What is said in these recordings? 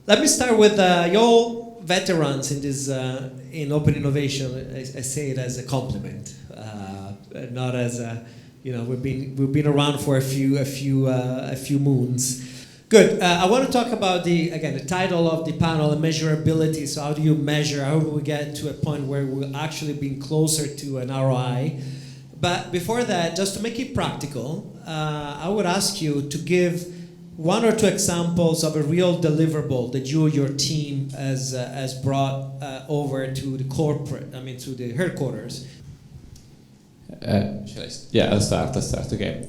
Let me start with you're veterans in this in open innovation. I say it as a compliment, not as a, we've been around for a few moons. Good. I want to talk about the title of the panel, measurability. So how do you measure? How do we get to a point where we're actually being closer to an ROI? But before that, just to make it practical, I would ask you to give one or two examples of a real deliverable that you or your team has brought over to the to the headquarters. I'll start. Okay.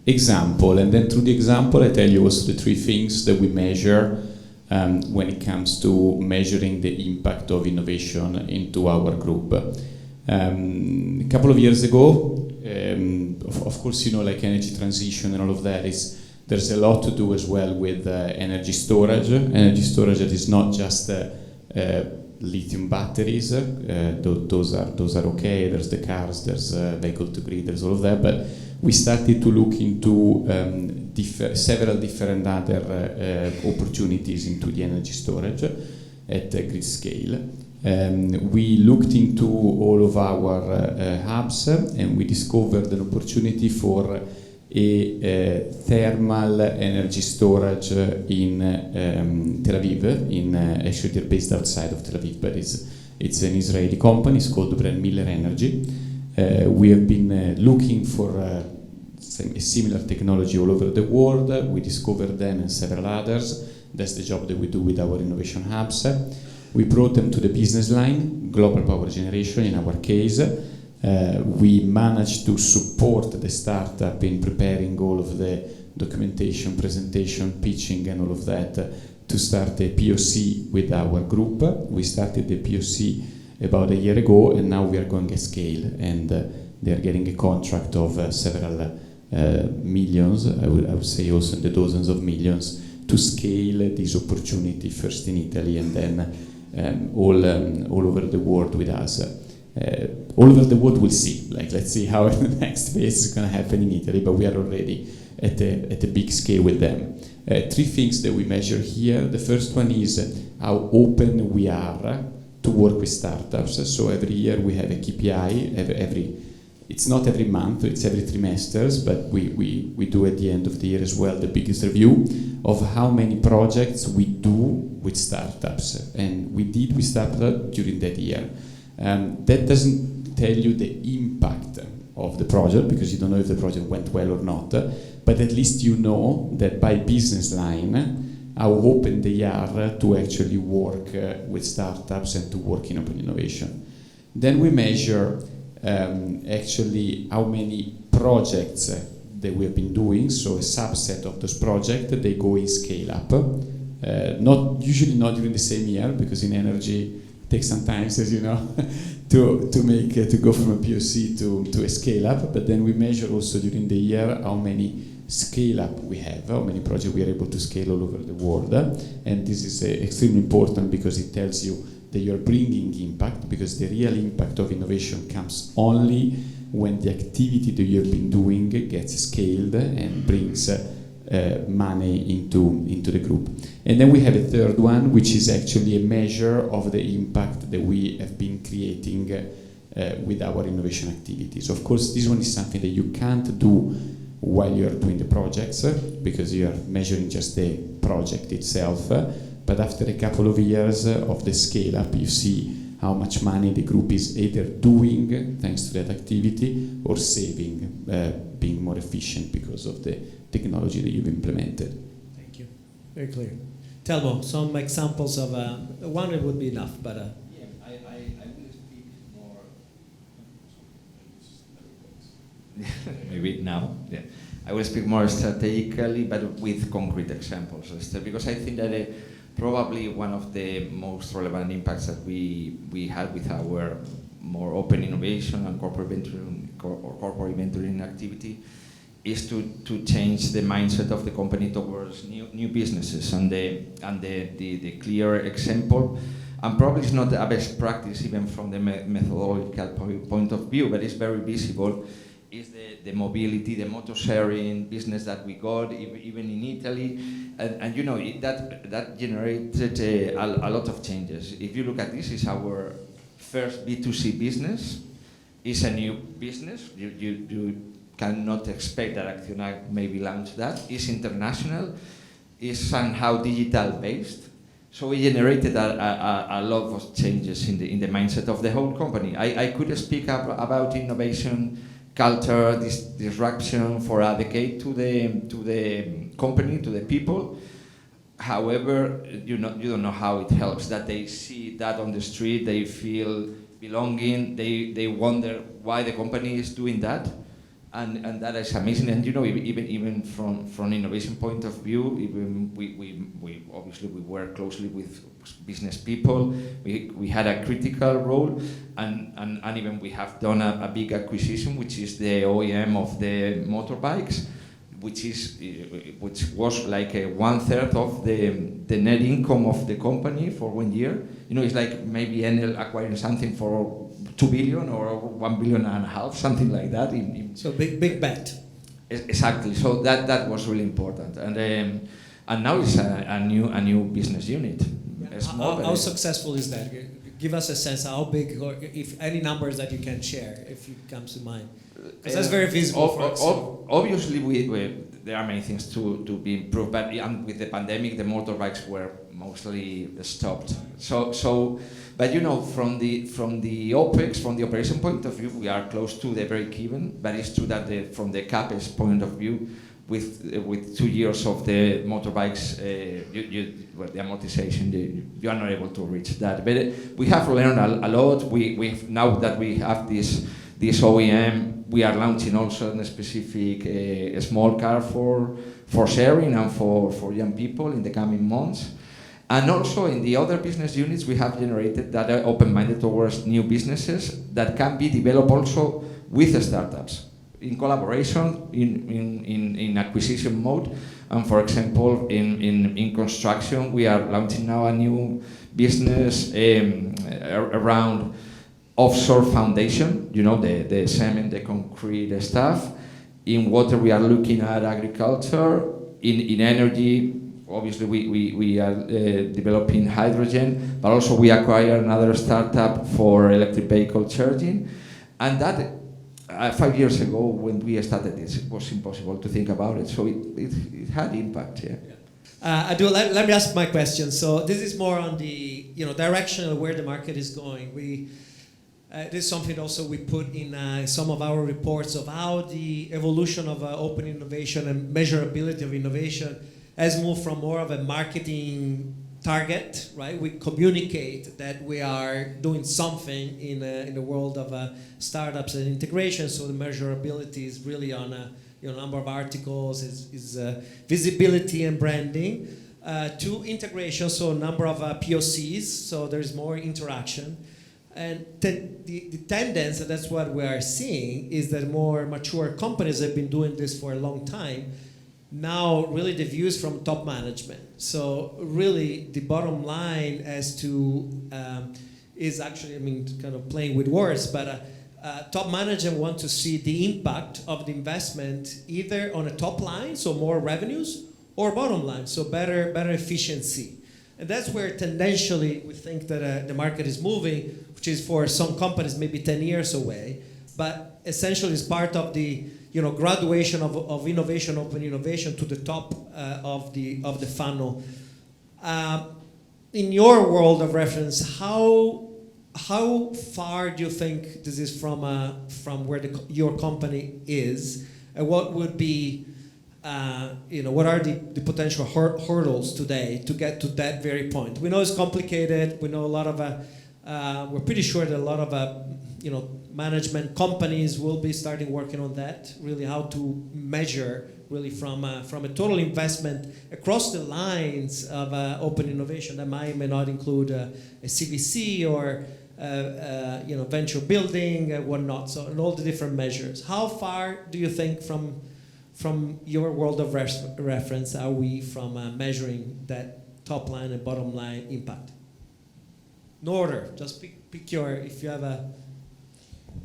Example, and then through the example I tell you also the three things that we measure when it comes to measuring the impact of innovation into our group. A couple of years ago, of course, like energy transition and all of that, there's a lot to do as well with energy storage. Energy storage that is not just lithium batteries, those are okay, there's the cars, there's vehicle to grid, there's all of that, but we started to look into several different other opportunities into the energy storage at grid scale. We looked into all of our hubs and we discovered an opportunity for a thermal energy storage in Tel Aviv. Actually, they're based outside of Tel Aviv, but it's an Israeli company. It's called Brand Miller Energy. We have been looking for a similar technology all over the world. We discovered them and several others. That's the job that we do with our innovation hubs. We brought them to the business line, global power generation in our case. We managed to support the startup in preparing all of the documentation, presentation, pitching and all of that to start a POC with our group. We started the POC about a year ago and now we are going at scale and they are getting a contract of several millions, I would say also in the dozens of millions, to scale this opportunity first in Italy and then all over the world with us. All over the world we'll see. Let's see how the next phase is going to happen in Italy, but we are already at a big scale with them. Three things that we measure here. The first one is how open we are to work with startups. So every year we have a KPI. It's not every month, it's every trimesters, but we do at the end of the year as well the biggest review of how many projects we do with startups. And we did with startups during that year. That doesn't tell you the impact of the project because you don't know if the project went well or not, but at least you know that by business line how open they are to actually work with startups and to work in open innovation. Then we measure actually how many projects that we have been doing, so a subset of those projects they go in scale up, usually not during the same year because in energy it takes some time, as you know, to go from a POC to a scale up. But then we measure also during the year how many scale up we have, how many projects we are able to scale all over the world, and this is extremely important because it tells you that you're bringing impact, because the real impact of innovation comes only when the activity that you have been doing gets scaled and brings money into the group. And then we have a third one, which is actually a measure of the impact that we have been creating with our innovation activities. Of course, this one is something that you can't do while you're doing the projects because you are measuring just the project itself. But after a couple of years of the scale up, you see how much money the group is either doing thanks to that activity or saving, being more efficient because of the technology that you've implemented. Thank you. Very clear. Telmo, some examples of one would be enough, but I will speak more. Maybe now. Yeah. I will speak more strategically, but with concrete examples, because I think that probably one of the most relevant impacts that we had with our more open innovation and corporate venturing activity is to change the mindset of the company towards new businesses, and the clear example, and probably it's not a best practice even from the methodological point of view, but it's very visible, is the the mobility, the motor sharing business that we got, even in Italy, and you know that generated a lot of changes. If you look at this, it's our first B2C business. It's a new business. You cannot expect that ACCIONA maybe launch that. It's international. It's somehow digital based. So we generated a lot of changes in the mindset of the whole company. I could speak about innovation, culture, disruption for a decade to the company, to the people. However, you don't know how it helps that they see that on the street, they feel belonging, they wonder why the company is doing that. And that is amazing. And you know, even from innovation point of view, even we obviously we work closely with business people. We had a critical role, and even we have done a big acquisition, which is the OEM of the motorbikes, which was like 1/3 of the net income of the company for 1 year. You know, it's like maybe Enel acquiring something for 2 billion or 1.5 billion, something like that. So big bet. Exactly. So that was really important, and now it's a new business unit. How successful is that? Give us a sense how big, or if any numbers that you can share, if it comes to mind. Because that's very visible for us. Obviously, there are many things to be improved, but with the pandemic, the motorbikes were mostly stopped. But you know, from the OPEX, from the operation point of view, we are close to the break-even. But it's true that from the CAPEX point of view, with 2 years of the motorbikes, the amortization, you are not able to reach that. But we have learned a lot. Now that we have this OEM, we are launching also a specific small car for sharing and for young people in the coming months. And also in the other business units, we have generated that are open-minded towards new businesses that can be developed also with startups in collaboration, in acquisition mode. And for example, in construction, we are launching now a new business around offshore foundation, you know, the cement, the concrete stuff. In water, we are looking at agriculture. In energy, obviously we are developing hydrogen, but also we acquired another startup for electric vehicle charging. And that 5 years ago, when we started this, it was impossible to think about it. So it had impact, yeah. Let me ask my question. So this is more on the direction of where the market is going. This is something also we put in some of our reports of how the evolution of open innovation and measurability of innovation has moved from more of a marketing target, right? We communicate that we are doing something in the world of startups and integration. So the measurability is really on a number of articles, is visibility and branding. To integration, so number of POCs, so there's more interaction. And the tendency, and that's what we are seeing, is that more mature companies have been doing this for a long time. Now, really, the views from top management. So, really, the bottom line as to is actually, kind of playing with words, but top management want to see the impact of the investment either on a top line, so more revenues, or bottom line, so better efficiency. And that's where tendentially we think that the market is moving, which is for some companies maybe 10 years away, but essentially is part of the graduation of innovation, open innovation to the top of the funnel. In your world of reference, how far do you think this is from where your company is, and what would be what are the potential hurdles today to get to that very point? We know it's complicated. We know a lot of we're pretty sure that a lot of management companies will be starting working on that. Really, how to measure really from a total investment across the lines of open innovation that may not include a CVC or venture building, whatnot. So, and all the different measures. How far do you think from your world of reference are we from measuring that top line and bottom line impact? In order, just pick your, if you have a...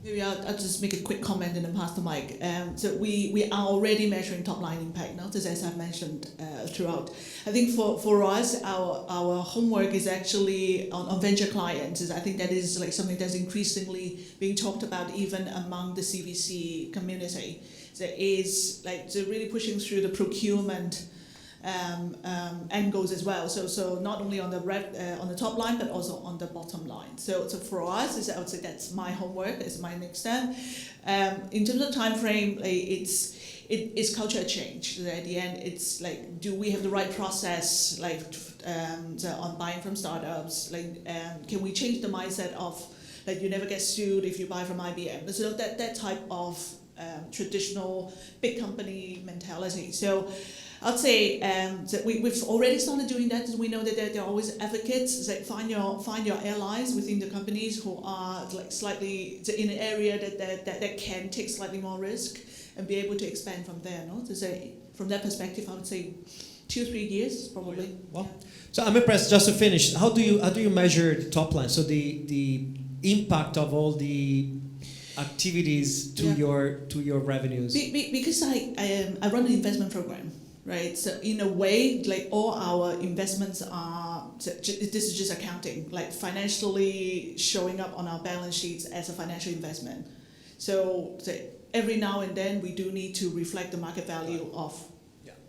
Maybe I'll just make a quick comment and then pass the mic. So we are already measuring top line impact, not as I've mentioned throughout. I think for us, our homework is actually on venture clients. I think that is like something that's increasingly being talked about even among the CVC community. So is like so really pushing through the procurement angles as well. So not only on the top line, but also on the bottom line. So for us, I would say that's my homework. It's my next step. In terms of time frame, it's culture change. So at the end, it's like, do we have the right process, like on buying from startups? Like, can we change the mindset of like you never get sued if you buy from IBM? So that type of traditional big company mentality. So I'd say that we've already started doing that. We know that there are always advocates. That find your allies within the companies who are like slightly in an area that can take slightly more risk and be able to expand from there. No, to say from that perspective, I would say 2-3 years probably. Well, so I'm impressed. Just to finish, how do you measure the top line? So the impact of all the activities to your revenues. Because I run an investment program. Right, so in a way, like all our investments are, this is just accounting, like financially showing up on our balance sheets as a financial investment. So every now and then we do need to reflect the market value of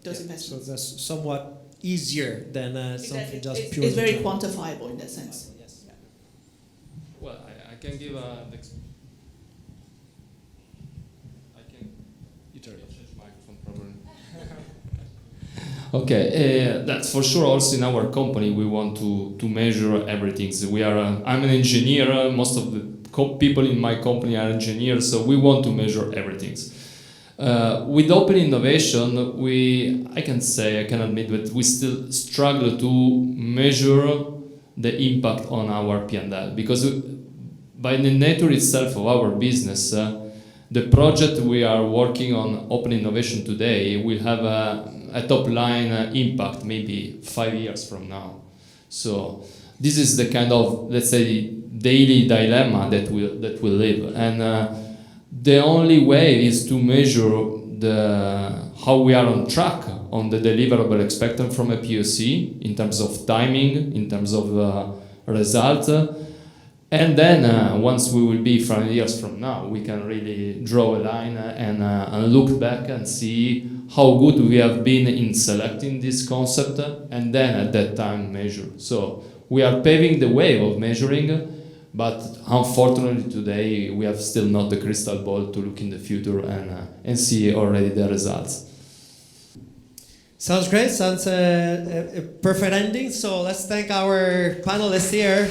those investments. So that's somewhat easier than something just pure. It's very quantifiable in that sense. Yes. Yeah. Well, I can give Okay, that's for sure. Also in our company, we want to measure everything. So I'm an engineer. Most of the people in my company are engineers, so we want to measure everything. With open innovation, I can admit that we still struggle to measure the impact on our P&L, because by the nature itself of our business, the project we are working on open innovation today will have a top line impact maybe 5 years from now. So this is the kind of, let's say, daily dilemma that we live, and the only way is to measure how we are on track on the deliverable expected from a POC in terms of timing, in terms of result. And then once we will be 5 years from now, we can really draw a line and look back and see how good we have been in selecting this concept, and then at that time measure. So we are paving the way of measuring, but unfortunately today we have still not the crystal ball to look in the future and see already the results. Sounds great. Sounds a perfect ending. So let's thank our panelists here.